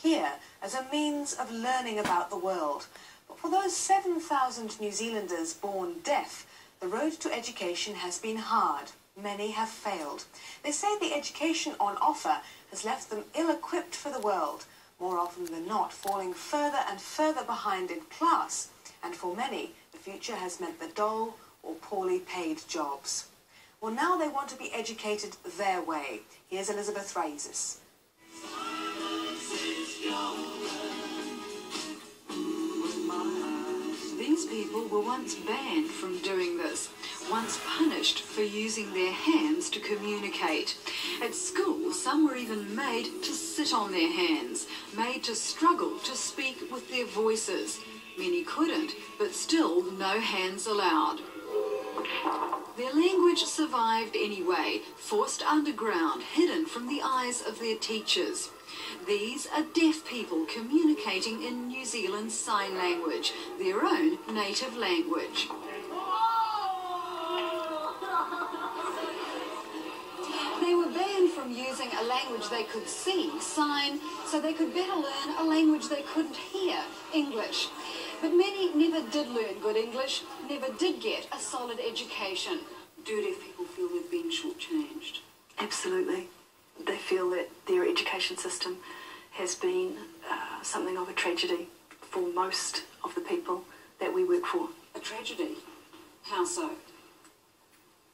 here as a means of learning about the world. But for those 7,000 New Zealanders born deaf, the road to education has been hard. Many have failed. They say the education on offer has left them ill-equipped for the world, more often than not falling further and further behind in class. And for many, the future has meant the dull or poorly paid jobs. Well, now they want to be educated their way. Here's Elizabeth Raises. These people were once banned from doing this, once punished for using their hands to communicate. At school, some were even made to sit on their hands, made to struggle to speak with their voices. Many couldn't, but still no hands allowed. Their language survived anyway, forced underground, hidden from the eyes of their teachers. These are deaf people communicating in New Zealand's sign language, their own native language. They were banned from using a language they could see, sign, so they could better learn a language they couldn't hear, English. But many never did learn good English, never did get a solid education. Do deaf people feel they've been shortchanged? Absolutely. They feel that their education system has been something of a tragedy for most of the people that we work for. A tragedy? How so?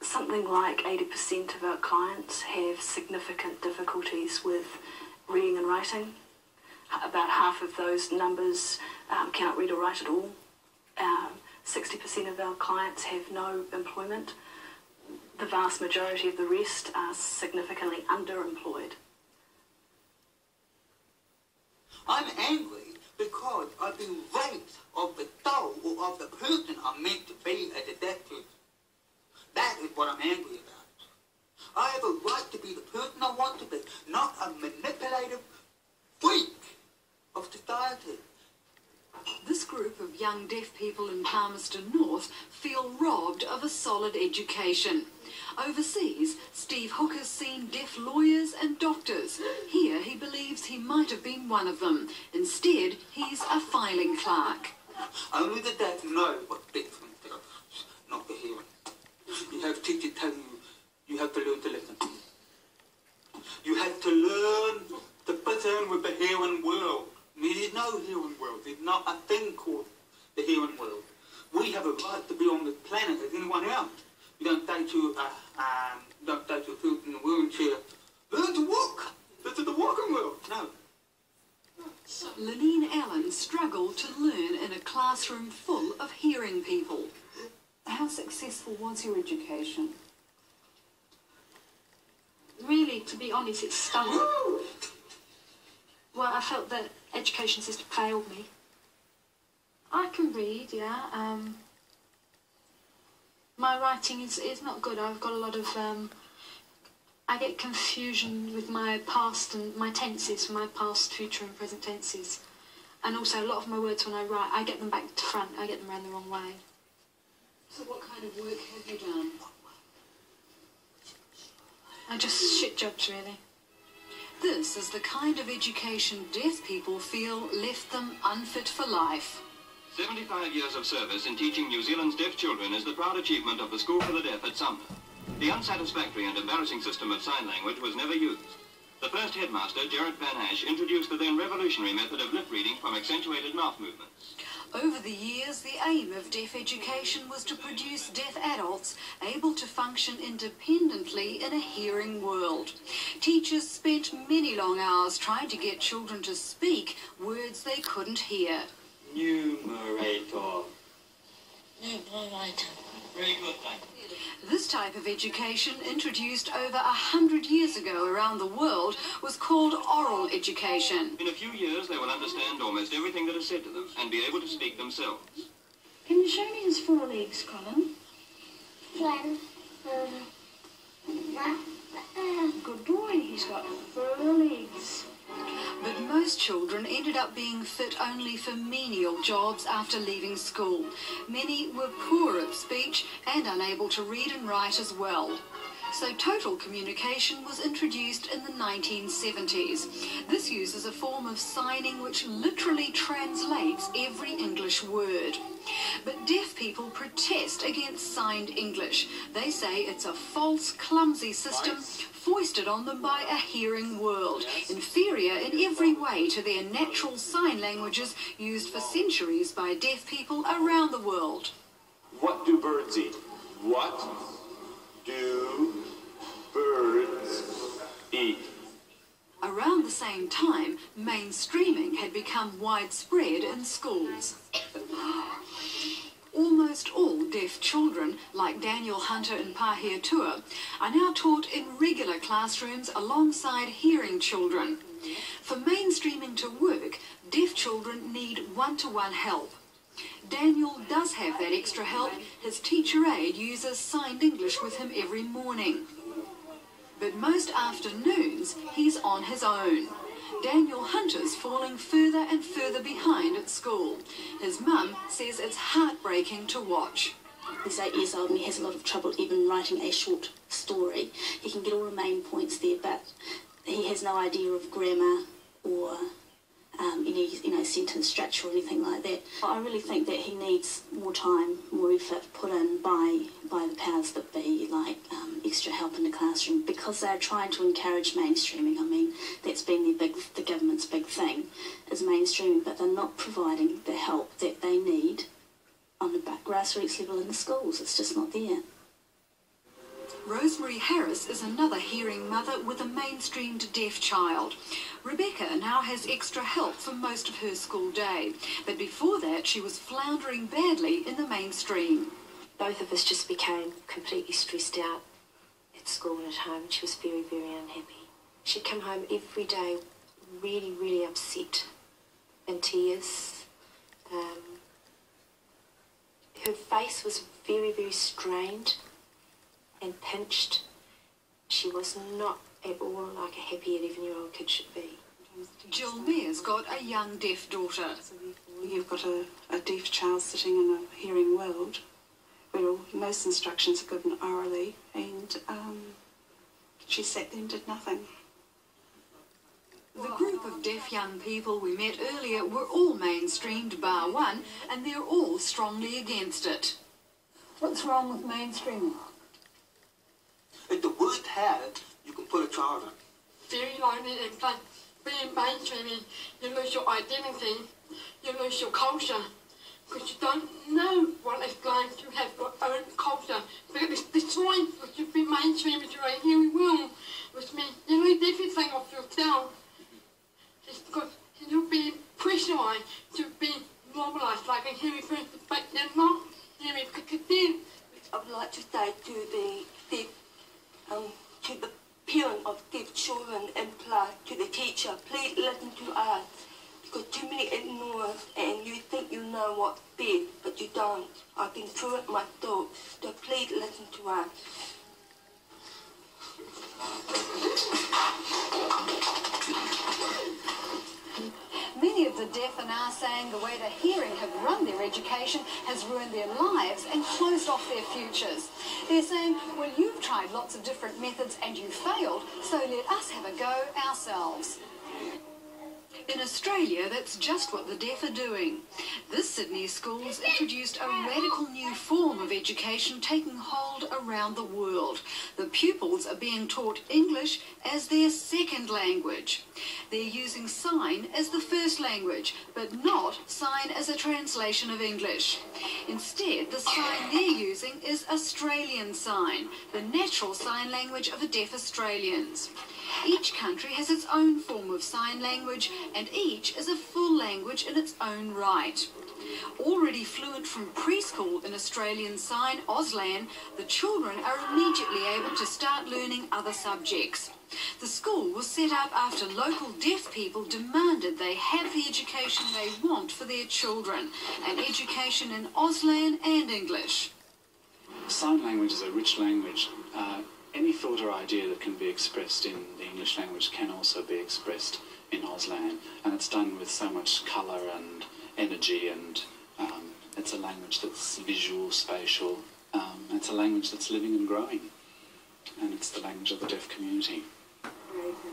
Something like 80% of our clients have significant difficulties with reading and writing. About half of those numbers cannot read or write at all. 60% of our clients have no employment. The vast majority of the rest are significantly underemployed. I'm angry because I've been raped of the soul or of the person I'm meant to be as a deaf person. That is what I'm angry about. I have a right to be the person I want to be, not a manipulative freak of society. This group of young deaf people in Palmerston North feel robbed of a solid education. Overseas, Steve Hook has seen deaf lawyers and doctors. Here, he believes he might have been one of them. Instead, he's a filing clerk. Only the deaf know what's best for themselves, not the hearing. You have teachers telling you, you have to learn to listen. You have to learn to fit in with the hearing world. There is no hearing world. There's not a thing called the hearing world. We have a right to be on this planet as anyone else. You don't say to a person in a wheelchair, learn to walk. This is the walking world. No. Lenine Allen struggled to learn in a classroom full of hearing people. How successful was your education? Really, to be honest, it stunk. Well, I felt the education system failed me. I can read, yeah. My writing is not good. I've got a lot of... I get confusion with my past and my tenses, my past, future and present tenses. And also a lot of my words when I write, I get them back to front. I get them around the wrong way. So what kind of work have you done? I just shit jobs, really. This is the kind of education deaf people feel left them unfit for life. 75 years of service in teaching New Zealand's deaf children is the proud achievement of the School for the Deaf at Sumner. The unsatisfactory and embarrassing system of sign language was never used. The first headmaster, Gerard Van Ash, introduced the then revolutionary method of lip reading from accentuated mouth movements. Over the years, the aim of deaf education was to produce deaf adults able to function independently in a hearing world. Teachers spent many long hours trying to get children to speak words they couldn't hear. Numerator. Numerator. Very good, thank you. This type of education, introduced over 100 years ago around the world, was called oral education. In a few years, they will understand almost everything that is said to them and be able to speak themselves. Can you show me his forelegs, Colin? Good boy, he's got 4 legs. But most children ended up being fit only for menial jobs after leaving school. Many were poor at speech and unable to read and write as well. So total communication was introduced in the 1970s. This uses a form of signing which literally translates every English word. But deaf people protest against signed English. They say it's a false, clumsy system foisted on them by a hearing world, inferior in every way to their natural sign languages used for centuries by deaf people around the world. What do birds eat? What do birds eat? Around the same time, mainstreaming had become widespread in schools. Almost all deaf children, like Daniel Hunter in Pahiatua, are now taught in regular classrooms alongside hearing children. For mainstreaming to work, deaf children need one-to-one help. Daniel does have that extra help. His teacher aide uses signed English with him every morning. But most afternoons, he's on his own. Daniel Hunter's falling further and further behind at school. His mum says it's heartbreaking to watch. He's 8 years old and he has a lot of trouble even writing a short story. He can get all the main points there, but he has no idea of grammar or any sentence structure or anything like that. I really think that he needs more time, more effort put in by the powers that be, like extra help in the classroom, because they're trying to encourage mainstreaming. I mean, that's been the government's big thing, is mainstreaming, but they're not providing the help that they need on the grassroots level in the schools. It's just not there. Rosemary Harris is another hearing mother with a mainstreamed deaf child. Rebecca now has extra help for most of her school day, but before that she was floundering badly in the mainstream. Both of us just became completely stressed out at school and at home. She was very, very unhappy. She'd come home every day really, really upset, in tears. Her face was very, very strained and pinched. She was not at all like a happy 11-year-old kid should be. Jill Mears got a young deaf daughter. You've got a deaf child sitting in a hearing world where most instructions are given orally, and she sat there and did nothing. The group of deaf young people we met earlier were all mainstreamed bar one, and they're all strongly against it. What's wrong with mainstreaming? If the word had, you can put a child in. Very lonely and like being mainstreaming, you lose your identity, you lose your culture, because you don't know what it's like to have your own culture. But it's destroying because you've been mainstream into a hearing world, which means you lose everything of yourself. It's because you're being pressurized to be normalised like a hearing person, but you're not hearing because then. I would like to say to the parent of deaf children and to the teacher, please listen to us, because too many ignore us and you think you know what's best, but you don't. I've been through it myself, so please listen to us. Many of the deaf are now saying the way the hearing have run their education has ruined their lives and closed off their futures. They're saying, well, you've tried lots of different methods and you failed, so let us have a go ourselves. In Australia, that's just what the deaf are doing. This Sydney school's introduced a radical new form of education taking hold around the world. The pupils are being taught English as their second language. They're using sign as the first language, but not sign as a translation of English. Instead, the sign they're using is Australian Sign, the natural sign language of the deaf Australians. Each country has its own form of sign language, and each is a full language in its own right. Already fluent from preschool in Australian Sign, Auslan, the children are immediately able to start learning other subjects. The school was set up after local deaf people demanded they have the education they want for their children, an education in Auslan and English. Sign language is a rich language. Any thought or idea that can be expressed in the English language can also be expressed in Auslan, and it's done with so much colour and energy, and it's a language that's visual, spatial, it's a language that's living and growing. and it's the language of the deaf community.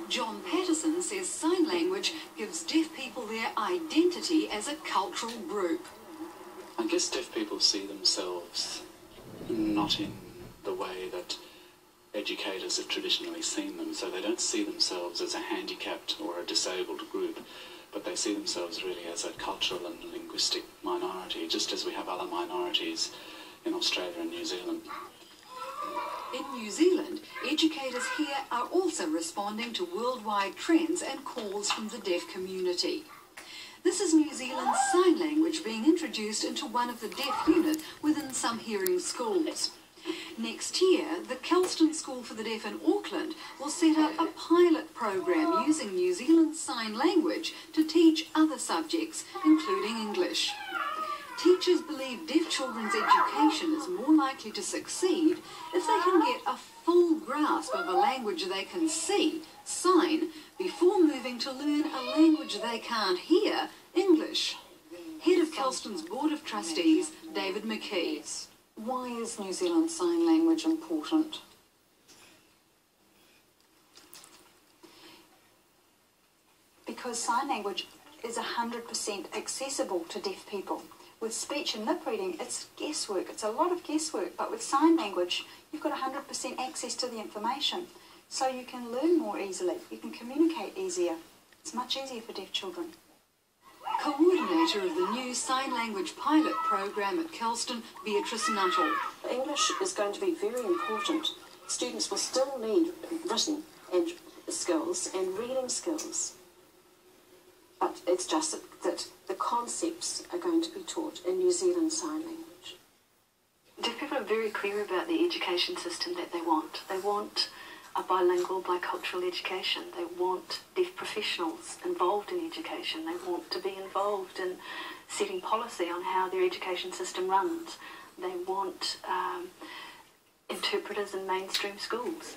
John Patterson says sign language gives deaf people their identity as a cultural group. I guess deaf people see themselves not in the way that educators have traditionally seen them, so they don't see themselves as a handicapped or a disabled group, but they see themselves really as a cultural and linguistic minority, just as we have other minorities in Australia and New Zealand. In New Zealand, educators here are also responding to worldwide trends and calls from the deaf community. This is New Zealand's sign language being introduced into one of the deaf units within some hearing schools. Next year, the Kelston School for the Deaf in Auckland will set up a pilot program using New Zealand's sign language to teach other subjects, including English. Teachers believe deaf children's education is more likely to succeed if they can get a full grasp of a language they can see, sign, before moving to learn a language they can't hear, English. Head of Kelston's Board of Trustees, David McKee. Why is New Zealand Sign Language important? Because sign language is 100% accessible to deaf people. With speech and lip reading, it's guesswork. It's a lot of guesswork, but with sign language, you've got 100% access to the information. So you can learn more easily. You can communicate easier. It's much easier for deaf children. Coordinator of the new sign language pilot program at Kelston, Beatrice Nuttall. English is going to be very important. Students will still need written skills and reading skills. But it's just that the concepts are going to be taught in New Zealand Sign Language. Deaf people are very clear about the education system that they want. They want a bilingual, bicultural education. They want deaf professionals involved in education. They want to be involved in setting policy on how their education system runs. They want interpreters in mainstream schools.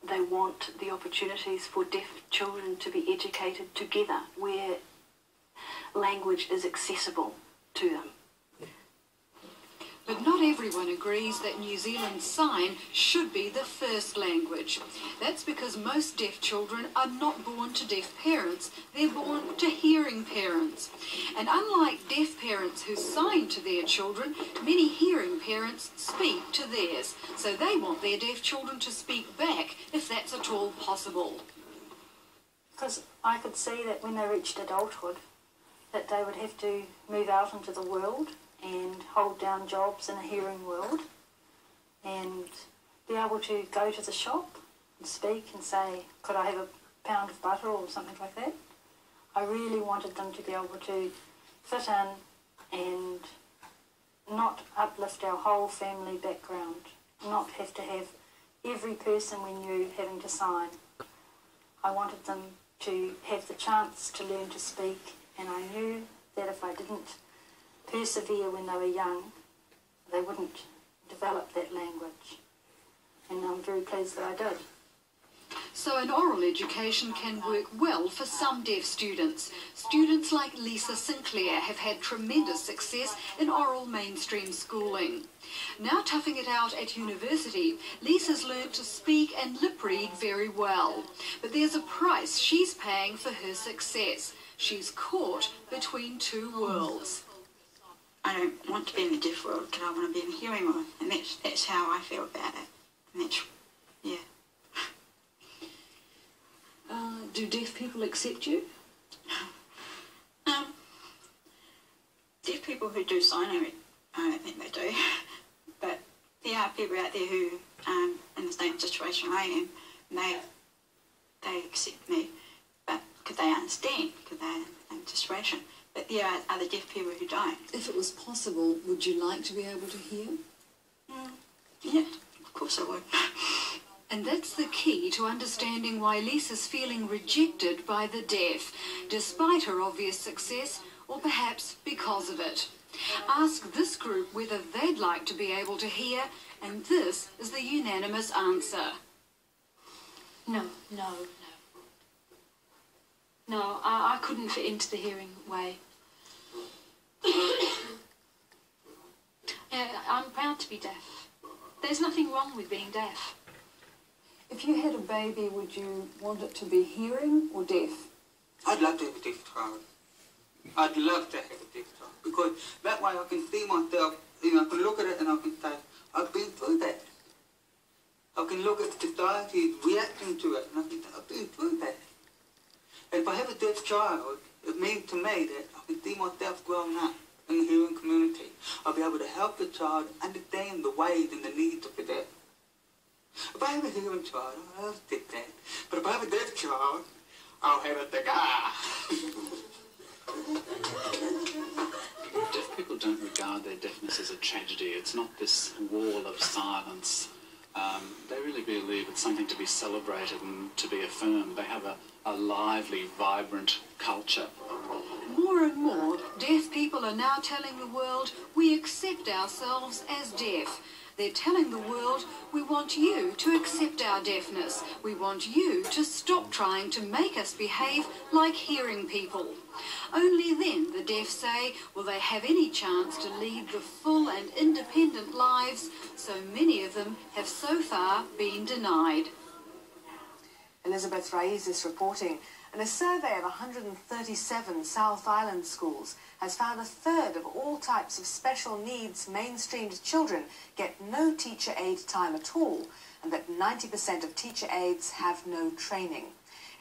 They want the opportunities for deaf children to be educated together where language is accessible to them. But not everyone agrees that New Zealand Sign should be the first language. That's because most deaf children are not born to deaf parents, they're born to hearing parents. And unlike deaf parents who sign to their children, many hearing parents speak to theirs. So they want their deaf children to speak back if that's at all possible. Because I could see that when they reached adulthood, that they would have to move out into the world and hold down jobs in a hearing world and be able to go to the shop and speak and say, could I have a pound of butter or something like that? I really wanted them to be able to fit in and not uplift our whole family background, not have to have every person we knew having to sign. I wanted them to have the chance to learn to speak, and I knew that if I didn't persevere when they were young, they wouldn't develop that language. And I'm very pleased that I did. So an oral education can work well for some deaf students. Students like Lisa Sinclair have had tremendous success in oral mainstream schooling. Now toughing it out at university, Lisa's learned to speak and lip read very well. But there's a price she's paying for her success. She's caught between two worlds. I don't want to be in the deaf world because I want to be in the hearing world, and that's how I feel about it. And that's, yeah. Do deaf people accept you? Deaf people who do sign language, I don't think they do. But there are people out there who in the same situation I am, and they accept me, but because they understand, because they're in the same situation. But there are other deaf people who don't. If it was possible, would you like to be able to hear? Yeah, of course I would. And that's the key to understanding why Lisa's feeling rejected by the deaf, despite her obvious success, or perhaps because of it. Ask this group whether they'd like to be able to hear, and this is the unanimous answer. No. No, I couldn't fit into the hearing way. I'm proud to be deaf. There's nothing wrong with being deaf. If you had a baby, would you want it to be hearing or deaf? I'd love to have a deaf child. I'd love to have a deaf child because that way I can see myself, you know, I can look at it and I can say, I've been through that. I can look at society's reaction to it and I can say, I've been through that. And if I have a deaf child, it means to me that I can see myself growing up in the hearing community. I'll be able to help the child understand the ways and the needs of the deaf. If I have a hearing child, I'll stick that. But if I have a deaf child, I'll have a cigar. Deaf people don't regard their deafness as a tragedy. It's not this wall of silence. They really believe it's something to be celebrated and to be affirmed. They have a lively, vibrant culture. More and more, deaf people are now telling the world we accept ourselves as deaf. They're telling the world we want you to accept our deafness. We want you to stop trying to make us behave like hearing people. Only then, the deaf say, will they have any chance to lead the full and independent lives so many of them have so far been denied. Elizabeth Raiz is reporting, and a survey of 137 South Island schools has found a third of all types of special needs mainstreamed children get no teacher aid time at all, and that 90% of teacher aides have no training.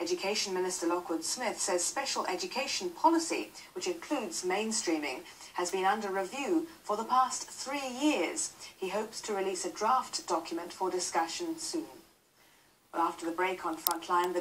Education Minister Lockwood Smith says special education policy, which includes mainstreaming, has been under review for the past 3 years. He hopes to release a draft document for discussion soon. Well, after the break on Frontline, the